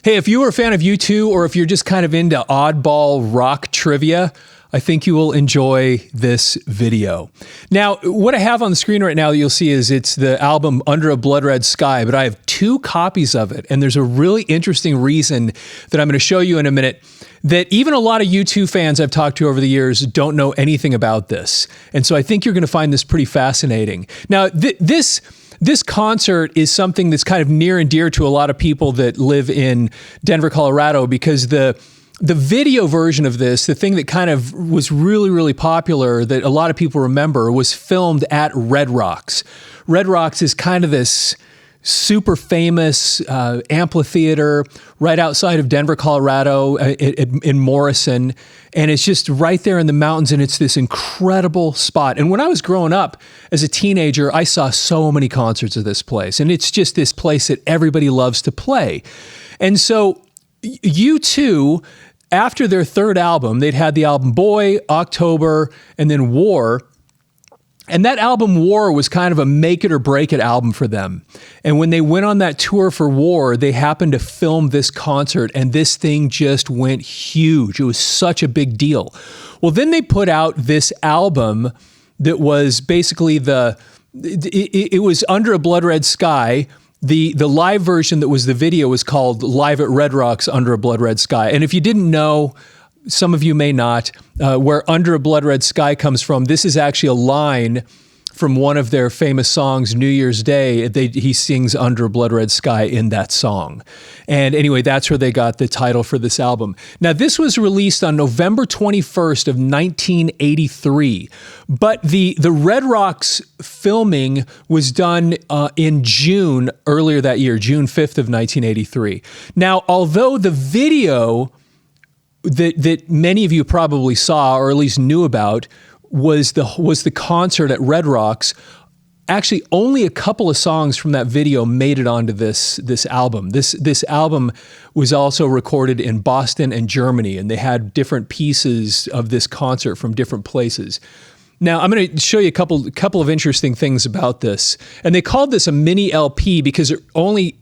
Hey, if you were a fan of U2 or if you're just kind of into oddball rock trivia, I think you will enjoy this video. Now, what I have on the screen right now that you'll see is it's the album Under a Blood Red Sky, but I have 2 copies of it, and there's a really interesting reason that I'm going to show you in a minute that even a lot of U2 fans I've talked to over the years don't know anything about this. And so I think you're going to find this pretty fascinating. Now, this concert is something that's kind of near and dear to a lot of people that live in Denver, Colorado, because the video version of this, the thing that kind of was really, really popular that a lot of people remember, was filmed at Red Rocks. Red Rocks is kind of this super famous amphitheater right outside of Denver, Colorado, in Morrison. And it's just right there in the mountains, and it's this incredible spot. And when I was growing up as a teenager, I saw so many concerts of this place. And it's just this place that everybody loves to play. And so U2, after their 3rd album, they'd had the album Boy, October, and then War. And that album War was kind of a make it or break it album for them. And when they went on that tour for War, they happened to film this concert, and this thing just went huge. It was such a big deal. Well, then they put out this album that was basically it was Under a Blood Red Sky. The live version that was the video was called Live at Red Rocks Under a Blood Red Sky. And if you didn't know, some of you may not, where Under a Blood Red Sky comes from, this is actually a line from one of their famous songs, New Year's Day. He sings Under a Blood Red Sky in that song. And anyway, that's where they got the title for this album. Now, this was released on November 21st of 1983, but the Red Rocks filming was done in June earlier that year, June 5th of 1983. Now, although the video that many of you probably saw, or at least knew about, was the concert at Red Rocks, actually only a couple of songs from that video made it onto this album. This album was also recorded in Boston and Germany, and they had different pieces of this concert from different places. Now, I'm going to show you a couple of interesting things about this. And they called this a mini LP because it only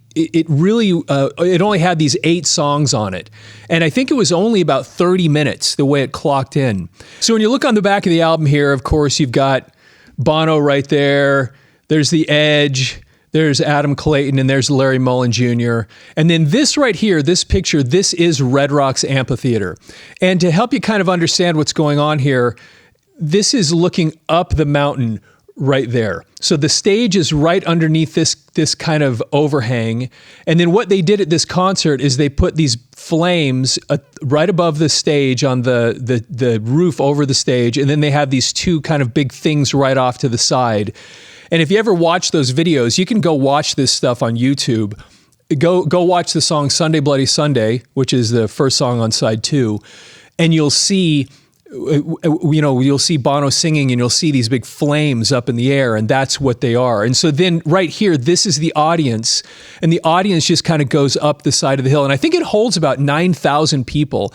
had these 8 songs on it. And I think it was only about 30 minutes the way it clocked in. So when you look on the back of the album here, of course, you've got Bono right there. There's The Edge. There's Adam Clayton, and there's Larry Mullen Jr. And then this right here, this picture, this is Red Rocks Amphitheater. And to help you kind of understand what's going on here, this is looking up the mountain right there. So the stage is right underneath this kind of overhang. And then what they did at this concert is they put these flames right above the stage on the roof over the stage. And then they have these 2 kind of big things right off to the side. And if you ever watch those videos, you can go watch this stuff on YouTube. Go watch the song Sunday Bloody Sunday, which is the first song on side 2. And you'll see Bono singing, and you'll see these big flames up in the air, and that's what they are. And so then right here, this is the audience, and the audience just kind of goes up the side of the hill. And I think it holds about 9,000 people.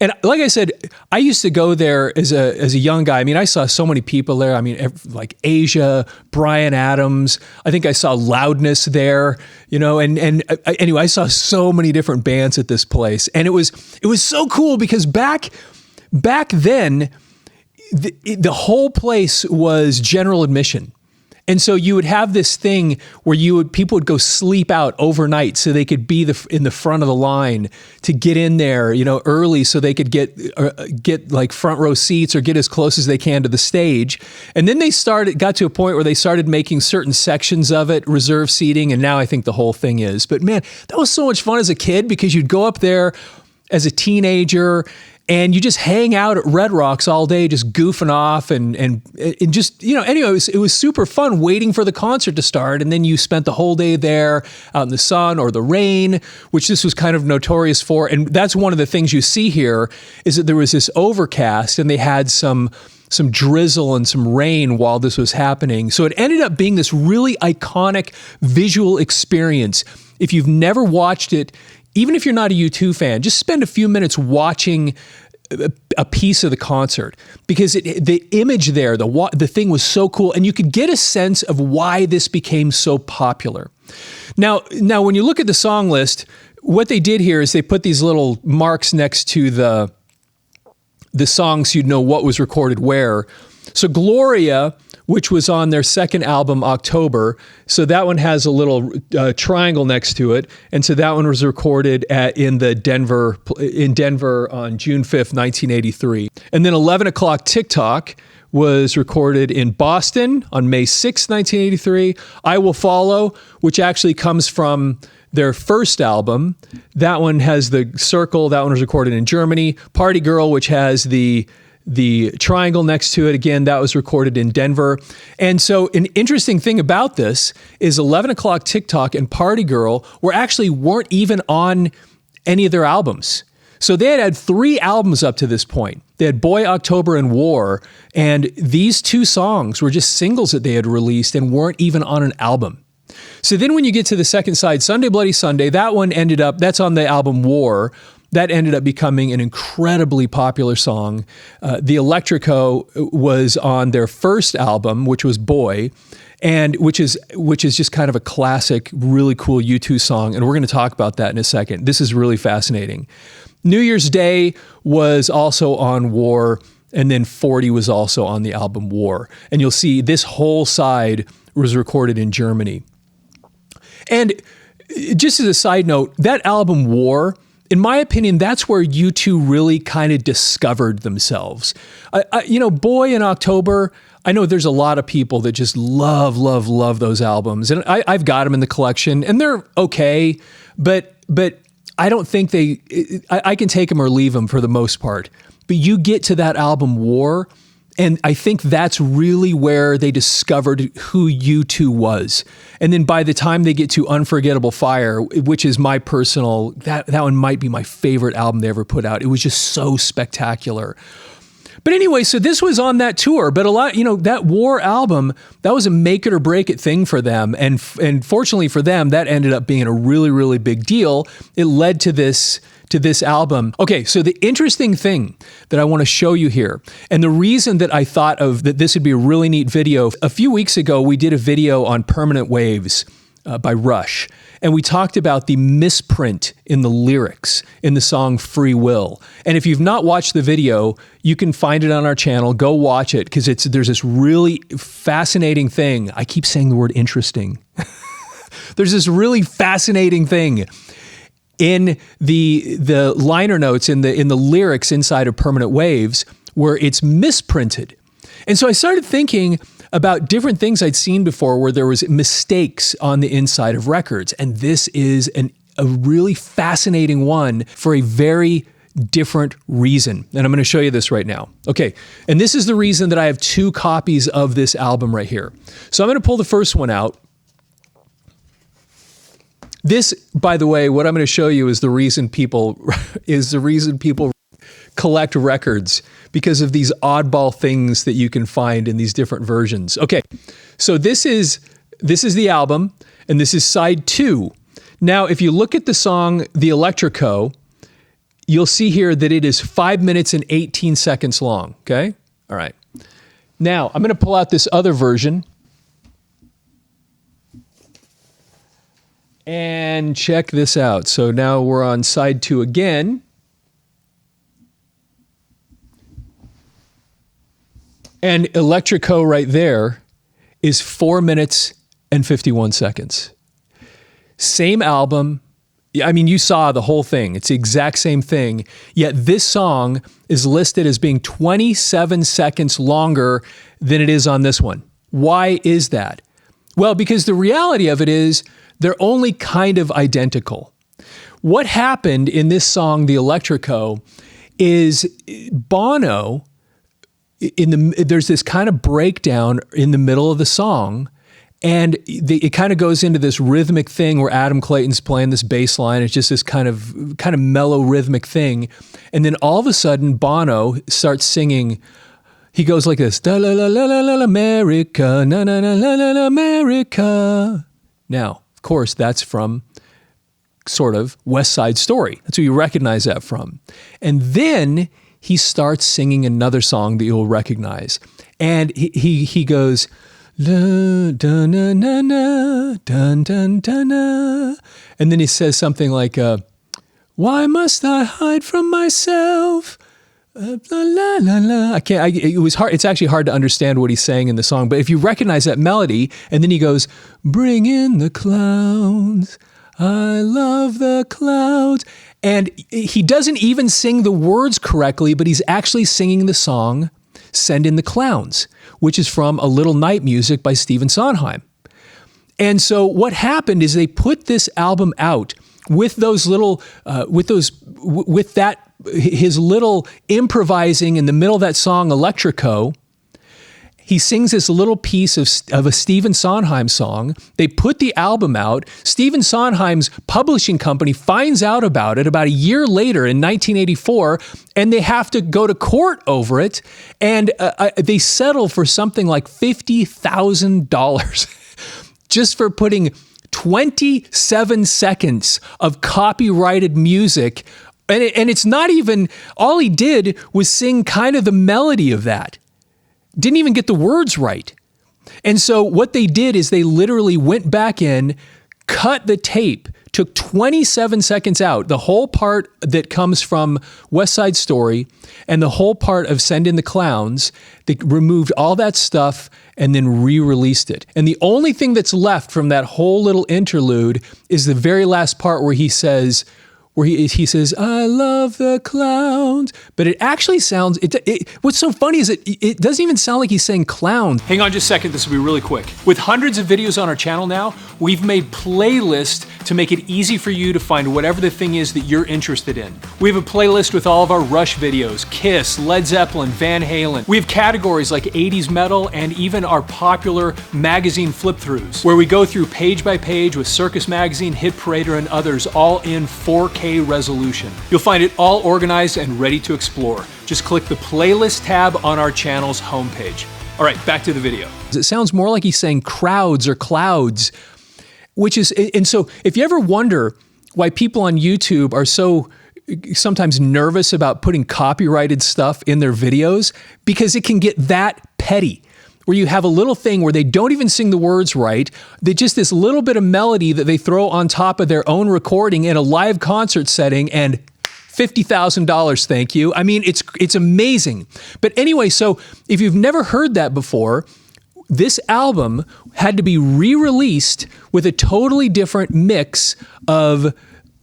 And like I said, I used to go there as a young guy. I mean, I saw so many people there. I mean, like Asia, Bryan Adams. I think I saw Loudness there, and anyway, I saw so many different bands at this place. And it was so cool because back then, the whole place was general admission. And so you would have this thing where people would go sleep out overnight so they could be in the front of the line to get in there, early so they could get like front row seats or get as close as they can to the stage. And then they got to a point where they started making certain sections of it reserve seating. And now I think the whole thing is. But man, that was so much fun as a kid because you'd go up there as a teenager and you just hang out at Red Rocks all day, just goofing off and just, anyway, it was super fun waiting for the concert to start. And then you spent the whole day there out in the sun or the rain, which this was kind of notorious for. And that's one of the things you see here is that there was this overcast and they had some drizzle and some rain while this was happening. So it ended up being this really iconic visual experience. If you've never watched it, even if you're not a U2 fan, just spend a few minutes watching a piece of the concert because the image there, the thing was so cool, and you could get a sense of why this became so popular. Now, when you look at the song list, what they did here is they put these little marks next to the songs, so you'd know what was recorded where. So Gloria, which was on their second album, October, so that one has a little triangle next to it, and so that one was recorded in Denver on June 5th, 1983. And then 11 O'Clock TikTok was recorded in Boston on May 6th, 1983. I Will Follow, which actually comes from their first album. That one has the circle. That one was recorded in Germany. Party Girl, which has the triangle next to it. Again, that was recorded in Denver. And so an interesting thing about this is 11 O'Clock TikTok and Party Girl weren't even on any of their albums. So they had 3 albums up to this point. They had Boy, October, and War, and these 2 songs were just singles that they had released and weren't even on an album. So then when you get to the second side, Sunday Bloody Sunday, that's on the album War. That ended up becoming an incredibly popular song. The Electrico was on their first album, which was Boy, and which is just kind of a classic, really cool U2 song. And we're going to talk about that in a second. This is really fascinating. New Year's Day was also on War, and then 40 was also on the album War. And you'll see this whole side was recorded in Germany. And just as a side note, that album War, in my opinion, that's where U2 really kind of discovered themselves. Boy in October, I know there's a lot of people that just love those albums. And I've got them in the collection, and they're okay, but I don't think I can take them or leave them for the most part. But you get to that album War, and I think that's really where they discovered who U2 was. And then by the time they get to Unforgettable Fire, which is my personal, that one might be my favorite album they ever put out. It was just so spectacular. But anyway, so this was on that tour, but that War album, that was a make it or break it thing for them. And fortunately for them, that ended up being a really, really big deal. It led to this album. Okay, so the interesting thing that I want to show you here, and the reason that I thought that this would be a really neat video, a few weeks ago, we did a video on Permanent Waves by Rush. And we talked about the misprint in the lyrics in the song Free Will. And if you've not watched the video, you can find it on our channel. Go watch it, because there's this really fascinating thing. I keep saying the word interesting. There's this really fascinating thing in the liner notes, in the lyrics inside of Permanent Waves, where it's misprinted. And so I started thinking about different things I'd seen before where there was mistakes on the inside of records. And this is a really fascinating one for a very different reason. And I'm going to show you this right now. Okay, and this is the reason that I have 2 copies of this album right here. So I'm going to pull the first one out. This, by the way, what I'm going to show you is the reason people collect records, because of these oddball things that you can find in these different versions. Okay, so this is the album, and this is side 2. Now, if you look at the song The Electrico, you'll see here that it is 5 minutes and 18 seconds long, okay? All right. Now, I'm going to pull out this other version. And check this out. So now we're on side 2 again. And Electrico right there is 4 minutes and 51 seconds. Same album. I mean, you saw the whole thing. It's the exact same thing. Yet this song is listed as being 27 seconds longer than it is on this one. Why is that? Well, because the reality of it is they're only kind of identical. What happened in this song, The Electrico, is Bono, there's this kind of breakdown in the middle of the song, and it kind of goes into this rhythmic thing where Adam Clayton's playing this bass line. It's just this kind of mellow rhythmic thing. And then all of a sudden, Bono starts singing. He goes like this, da la la la la la America, na na na la la la America. Now, of course, that's from sort of West Side Story. That's where you recognize that from. And then he starts singing another song that you'll recognize. And he goes, la, dun, na, na, na, dun, dun, dun, na. And then he says something like, Why must I hide from myself? La, la, la, la. It was hard. It's actually hard to understand what he's saying in the song. But if you recognize that melody, and then he goes, bring in the clowns. I love the clouds. And he doesn't even sing the words correctly, but he's actually singing the song, Send in the Clowns, which is from A Little Night Music by Stephen Sondheim. And so what happened is they put this album out with those little, his little improvising in the middle of that song, Electrico. He sings this little piece of a Stephen Sondheim song. They put the album out. Stephen Sondheim's publishing company finds out about it about a year later in 1984, and they have to go to court over it. And they settle for something like $50,000 just for putting 27 seconds of copyrighted music. And it's not even, all he did was sing kind of the melody of that. Didn't even get the words right. And so what they did is they literally went back in, cut the tape, took 27 seconds out, the whole part that comes from West Side Story and the whole part of Send in the Clowns. They removed all that stuff and then re-released it. And the only thing that's left from that whole little interlude is the very last part where he says, I love the clowns, but it actually sounds, what's so funny is it doesn't even sound like he's saying clowns. Hang on just a second, this will be really quick. With hundreds of videos on our channel now, we've made playlists to make it easy for you to find whatever the thing is that you're interested in. We have a playlist with all of our Rush videos, Kiss, Led Zeppelin, Van Halen. We have categories like 80s metal and even our popular magazine flip-throughs, where we go through page by page with Circus Magazine, Hit Parader, and others, all in 4K resolution. You'll find it all organized and ready to explore. Just click the playlist tab on our channel's homepage. All right, back to the video. It sounds more like he's saying crowds or clouds, which is, and so if you ever wonder why people on YouTube are so sometimes nervous about putting copyrighted stuff in their videos, because it can get that petty, where you have a little thing where they don't even sing the words right. They just this little bit of melody that they throw on top of their own recording in a live concert setting, and $50,000, thank you. I mean, it's amazing. But anyway, so if you've never heard that before, this album had to be re-released with a totally different mix of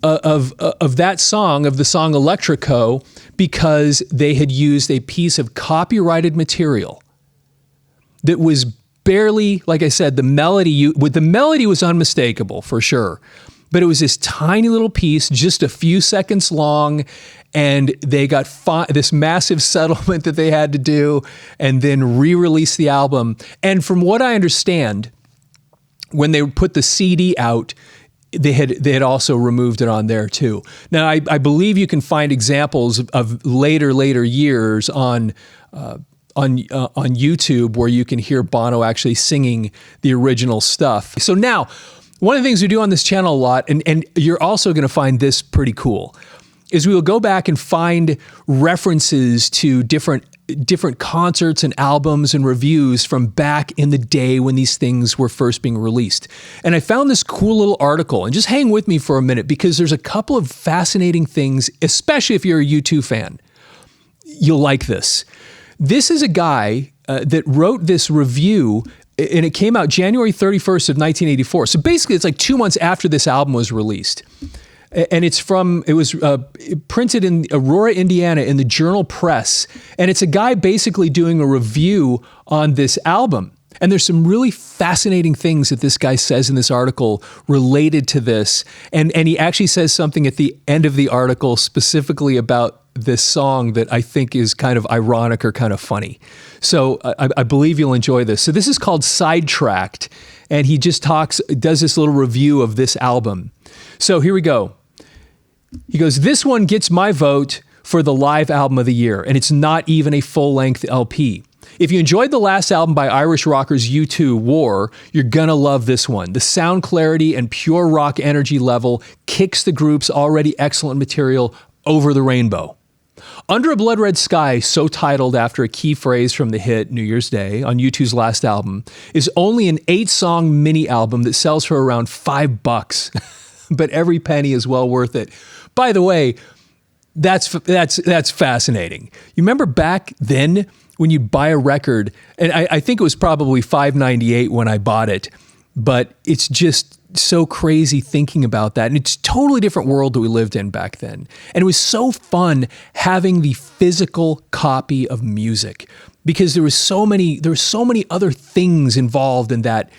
that song, of the song Electrico, because they had used a piece of copyrighted material that was barely, like I said, the melody was unmistakable for sure, but it was this tiny little piece, just a few seconds long, and they got this massive settlement that they had to do, and then re-release the album. And from what I understand, when they put the CD out, they had also removed it on there too. Now, I believe you can find examples of later years on YouTube where you can hear Bono actually singing the original stuff. So now, one of the things we do on this channel a lot, and you're also going to find this pretty cool, is we will go back and find references to different concerts and albums and reviews from back in the day when these things were first being released. And I found this cool little article, and just hang with me for a minute because there's a couple of fascinating things, especially if you're a U2 fan. You'll like this. This is a guy that wrote this review, and it came out January 31st of 1984. So basically, it's like 2 months after this album was released. And it was printed in Aurora, Indiana in the Journal Press. And it's a guy basically doing a review on this album. And there's some really fascinating things that this guy says in this article related to this. And he actually says something at the end of the article specifically about this song that I think is kind of ironic or kind of funny. So I believe you'll enjoy this. So this is called Sidetracked, and he just does this little review of this album. So here we go. He goes, "This one gets my vote for the live album of the year, and it's not even a full-length LP. If you enjoyed the last album by Irish rockers U2, War, you're gonna love this one. The sound clarity and pure rock energy level kicks the group's already excellent material over the rainbow. Under a Blood Red Sky, so titled after a key phrase from the hit New Year's Day on U2's last album, is only an 8-song mini album that sells for around $5, but every penny is well worth it. By the way, that's fascinating. You remember back then when you'd buy a record, and I think it was probably $5.98 when I bought it, but it's just so crazy thinking about that. And it's a totally different world that we lived in back then. And it was so fun having the physical copy of music because there were so many other things involved in that,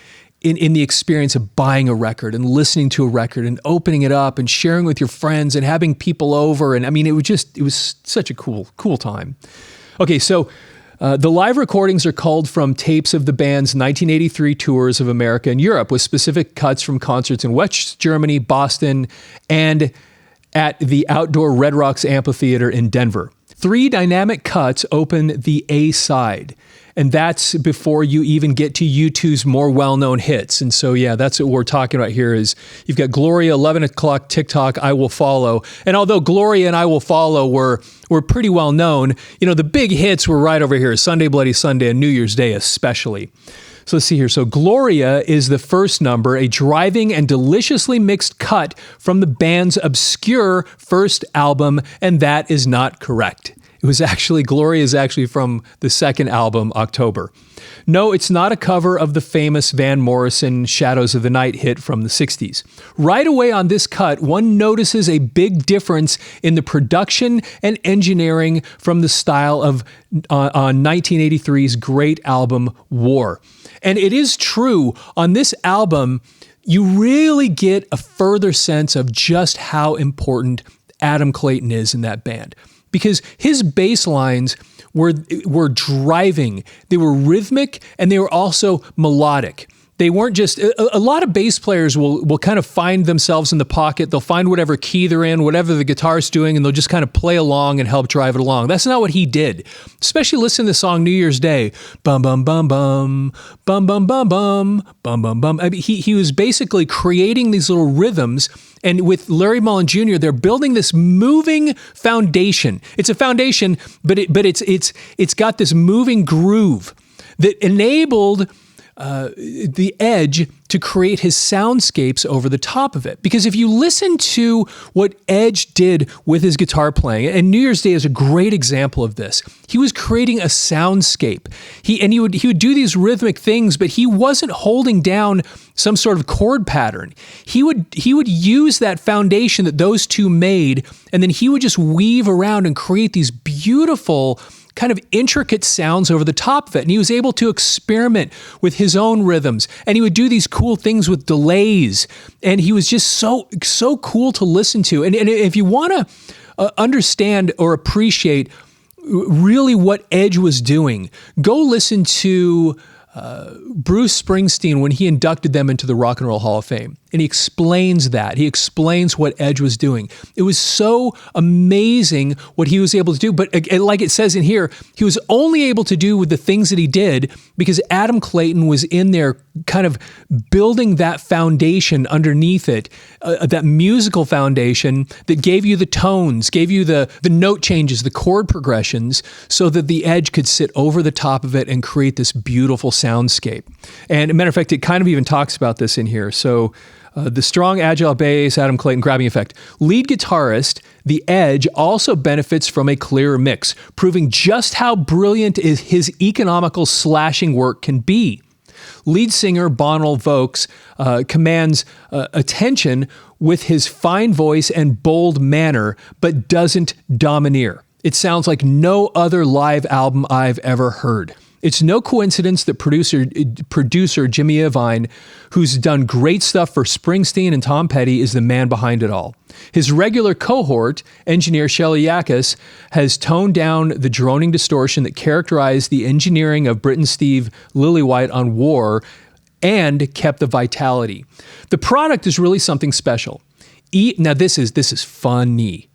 in the experience of buying a record and listening to a record and opening it up and sharing with your friends and having people over. And I mean, it was such a cool time. Okay, so the live recordings are culled from tapes of the band's 1983 tours of America and Europe, with specific cuts from concerts in West Germany, Boston, and at the outdoor Red Rocks Amphitheater in Denver. 3 dynamic cuts open the A side, and that's before you even get to U2's more well-known hits. And so, yeah, that's what we're talking about here is you've got Gloria, 11 o'clock, TikTok, I Will Follow. And although Gloria and I Will Follow were pretty well known, the big hits were right over here, Sunday Bloody Sunday and New Year's Day especially. So let's see here. So Gloria is the first number, a driving and deliciously mixed cut from the band's obscure first album, and that is not correct. Gloria is actually from the second album, October. No, it's not a cover of the famous Van Morrison Shadows of the Night hit from the 60s. Right away on this cut, one notices a big difference in the production and engineering from the style of on 1983's great album, War. And it is true, on this album, you really get a further sense of just how important Adam Clayton is in that band. Because his bass lines were driving, they were rhythmic, and they were also melodic. They weren't just, a lot of bass players will kind of find themselves in the pocket. They'll find whatever key they're in, whatever the guitar's doing, and they'll just kind of play along and help drive it along. That's not what he did. Especially listen to the song New Year's Day. Bum, bum, bum, bum, bum, bum, bum, bum, bum, bum, bum. I mean, he was basically creating these little rhythms, and with Larry Mullen Jr., they're building this moving foundation. It's a foundation, but it's got this moving groove that enabled the Edge to create his soundscapes over the top of it. Because if you listen to what Edge did with his guitar playing, and New Year's Day is a great example of this, he was creating a soundscape. He would do these rhythmic things, but he wasn't holding down some sort of chord pattern. He would use that foundation that those two made, and then he would just weave around and create these beautiful kind of intricate sounds over the top of it. And he was able to experiment with his own rhythms, and he would do these cool things with delays. And he was just so cool to listen to. And if you want to understand or appreciate really what Edge was doing, go listen to Bruce Springsteen when he inducted them into the Rock and Roll Hall of Fame. And he explains that. He explains what Edge was doing. It was so amazing what he was able to do. But like it says in here, he was only able to do with the things that he did because Adam Clayton was in there kind of building that foundation underneath it, that musical foundation that gave you the tones, gave you the note changes, the chord progressions, so that the Edge could sit over the top of it and create this beautiful soundscape. And as a matter of fact, it kind of even talks about this in here. So the strong, agile bass, Adam Clayton grabbing effect. Lead guitarist, the Edge, also benefits from a clearer mix, proving just how brilliant his economical slashing work can be. Lead singer Bono Vokes commands attention with his fine voice and bold manner, but doesn't domineer. It sounds like no other live album I've ever heard. It's no coincidence that producer Jimmy Iovine, who's done great stuff for Springsteen and Tom Petty, is the man behind it all. His regular cohort, engineer Shelley Yakis, has toned down the droning distortion that characterized the engineering of Brit and Steve Lillywhite on War and kept the vitality. The product is really something special. Now this is funny.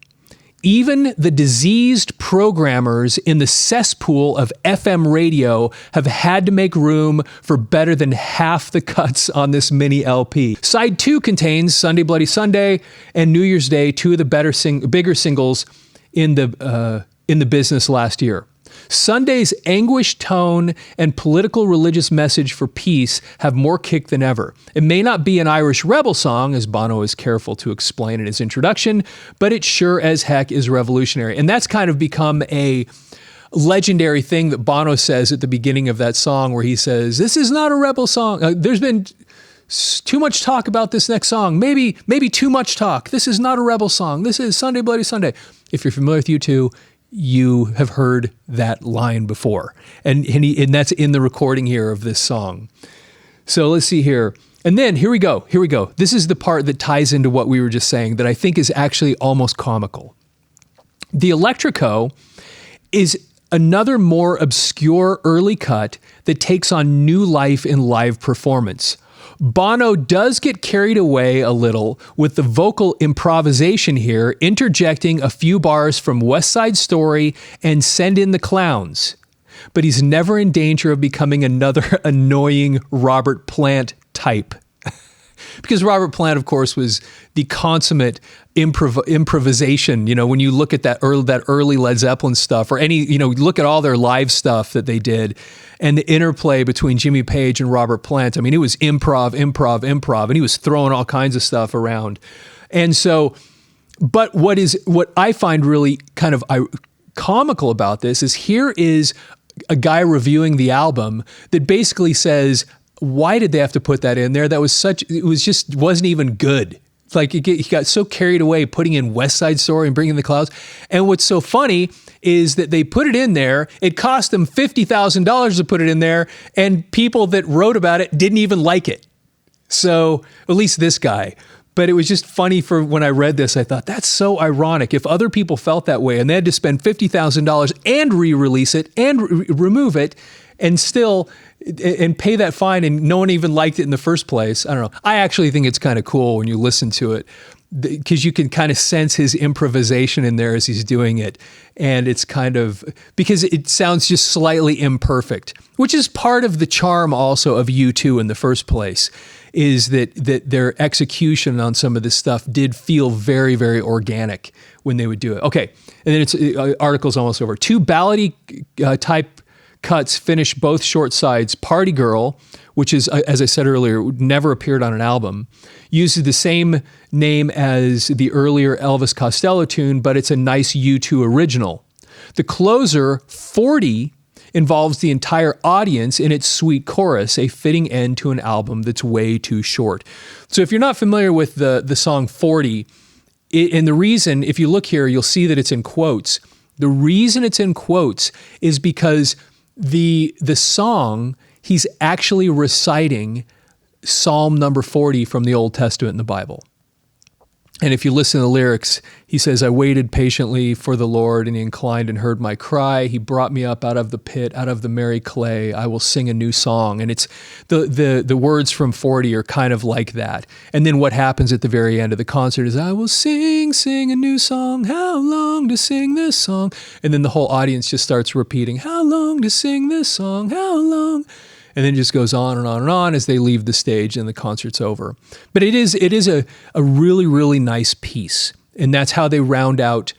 Even the diseased programmers in the cesspool of FM radio have had to make room for better than half the cuts on this mini LP. Side 2 contains Sunday Bloody Sunday and New Year's Day, two of the bigger singles in the business last year. Sunday's anguished tone and political religious message for peace have more kick than ever. It may not be an Irish rebel song, as Bono is careful to explain in his introduction, but it sure as heck is revolutionary. And that's kind of become a legendary thing that Bono says at the beginning of that song, where he says, "This is not a rebel song. There's been too much talk about this next song. Maybe too much talk. This is not a rebel song. This is Sunday Bloody Sunday." If you're familiar with U2, you have heard that line before. And that's in the recording here of this song. So let's see here. And then here we go. This is the part that ties into what we were just saying that I think is actually almost comical. The Electrico is another more obscure early cut that takes on new life in live performance. Bono does get carried away a little with the vocal improvisation here, interjecting a few bars from West Side Story and Send in the Clowns. But he's never in danger of becoming another annoying Robert Plant type. Because Robert Plant, of course, was the consummate improvisation. You know, when you look at that early Led Zeppelin stuff, or look at all their live stuff that they did, and the interplay between Jimmy Page and Robert Plant. I mean, it was improv, and he was throwing all kinds of stuff around. And so, but what I find really kind of comical about this is here is a guy reviewing the album that basically says, why did they have to put that in there? Wasn't even good. It's like he got so carried away putting in West Side Story and Bringing the Clouds. And what's so funny is that they put it in there. It cost them $50,000 to put it in there, and people that wrote about it didn't even like it. So at least this guy. But it was just funny for when I read this, I thought, that's so ironic. If other people felt that way and they had to spend $50,000 and re-release it and remove it and still and pay that fine, and no one even liked it in the first place. I don't know. I actually think it's kind of cool when you listen to it, because you can kind of sense his improvisation in there as he's doing it. And it's kind of, because it sounds just slightly imperfect, which is part of the charm also of U2 in the first place, is that their execution on some of this stuff did feel very, very organic when they would do it. Okay. And then article's almost over. Two ballady type cuts finish both short sides. Party Girl, which is, as I said earlier, never appeared on an album, uses the same name as the earlier Elvis Costello tune, but it's a nice U2 original. The closer, 40, involves the entire audience in its sweet chorus, a fitting end to an album that's way too short. So if you're not familiar with the song 40, and the reason, if you look here, you'll see that it's in quotes. The reason it's in quotes is because the song, he's actually reciting Psalm number 40 from the Old Testament in the Bible. And if you listen to the lyrics, he says, "I waited patiently for the Lord, and he inclined and heard my cry. He brought me up out of the pit, out of the merry clay. I will sing a new song." And it's the words from 40 are kind of like that. And then what happens at the very end of the concert is, "I will sing a new song. How long to sing this song?" And then the whole audience just starts repeating, "How long to sing this song? How long?" And then it just goes on and on and on as they leave the stage and the concert's over. But it is a really, really nice piece. And that's how they round out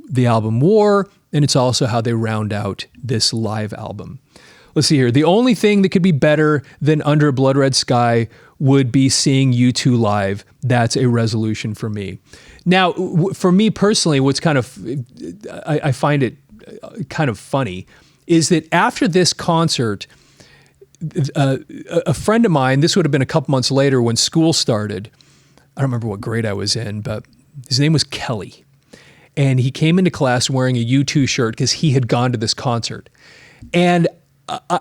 the album War, and it's also how they round out this live album. Let's see here. The only thing that could be better than Under a Blood Red Sky would be seeing U2 live. That's a resolution for me. Now, for me personally, what's kind of, I find it kind of funny, is that after this concert, a friend of mine, this would have been a couple months later when school started. I don't remember what grade I was in, but his name was Kelly. And he came into class wearing a U2 shirt because he had gone to this concert. And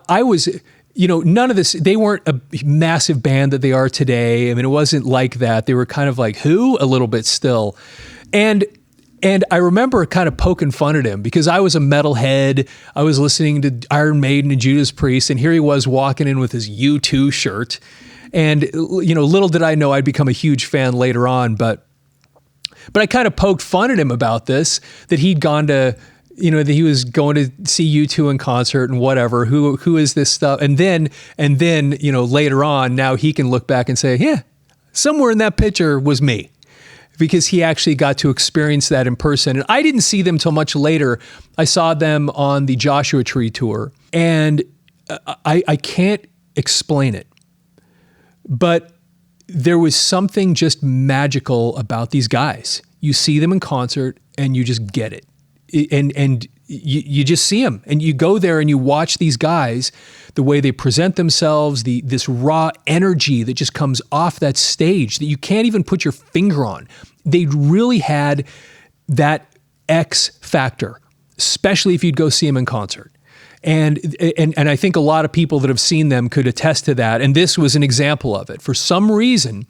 I was, none of this, they weren't a massive band that they are today. I mean, it wasn't like that. They were kind of like, who? A little bit still. And I remember kind of poking fun at him because I was a metalhead. I was listening to Iron Maiden and Judas Priest, and here he was walking in with his U2 shirt. And, little did I know I'd become a huge fan later on, but I kind of poked fun at him about this, that he'd gone to, that he was going to see U2 in concert and whatever. Who is this stuff? And then, later on, now he can look back and say, yeah, somewhere in that picture was me. because he actually got to experience that in person. And I didn't see them till much later. I saw them on the Joshua Tree tour, and I can't explain it, but there was something just magical about these guys. You see them in concert and you just get it. And you just see them, and you go there and you watch these guys, the way they present themselves, this raw energy that just comes off that stage that you can't even put your finger on. They really had that X factor, especially if you'd go see them in concert. And I think a lot of people that have seen them could attest to that. And this was an example of it. For some reason,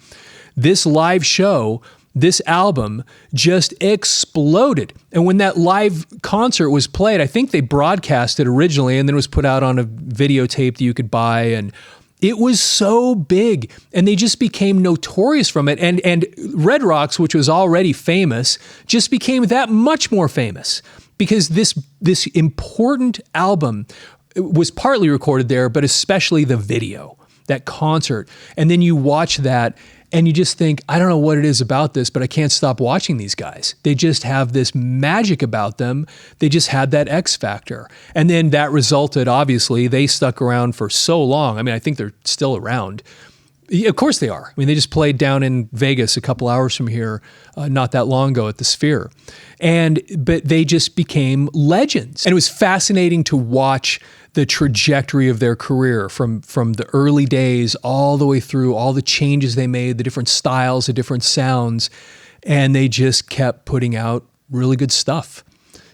this live show, this album just exploded. And when that live concert was played, I think they broadcast it originally and then it was put out on a videotape that you could buy. And it was so big, and they just became notorious from it. And Red Rocks, which was already famous, just became that much more famous because this important album was partly recorded there, but especially the video, that concert. And then you watch that and you just think, I don't know what it is about this, but I can't stop watching these guys. They just have this magic about them. They just had that X factor. And then that resulted, obviously, they stuck around for so long. I mean, I think they're still around. Of course they are. I mean, they just played down in Vegas a couple hours from here not that long ago at the Sphere. But they just became legends. And it was fascinating to watch the trajectory of their career from the early days all the way through, all the changes they made, the different styles, the different sounds, and they just kept putting out really good stuff.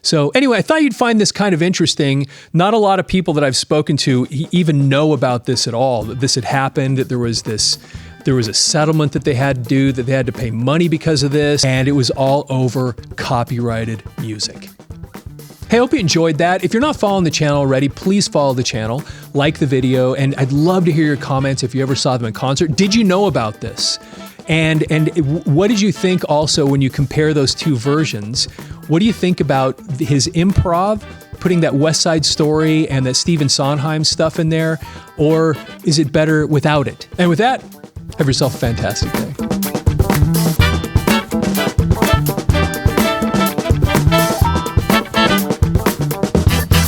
So anyway, I thought you'd find this kind of interesting. Not a lot of people that I've spoken to even know about this at all, that this had happened, that there was a settlement that they had to do, that they had to pay money because of this, and it was all over copyrighted music. Hey, I hope you enjoyed that. If you're not following the channel already, please follow the channel, like the video, and I'd love to hear your comments if you ever saw them in concert. Did you know about this? And what did you think also when you compare those two versions? What do you think about his improv, putting that West Side Story and that Stephen Sondheim stuff in there? Or is it better without it? And with that, have yourself a fantastic day.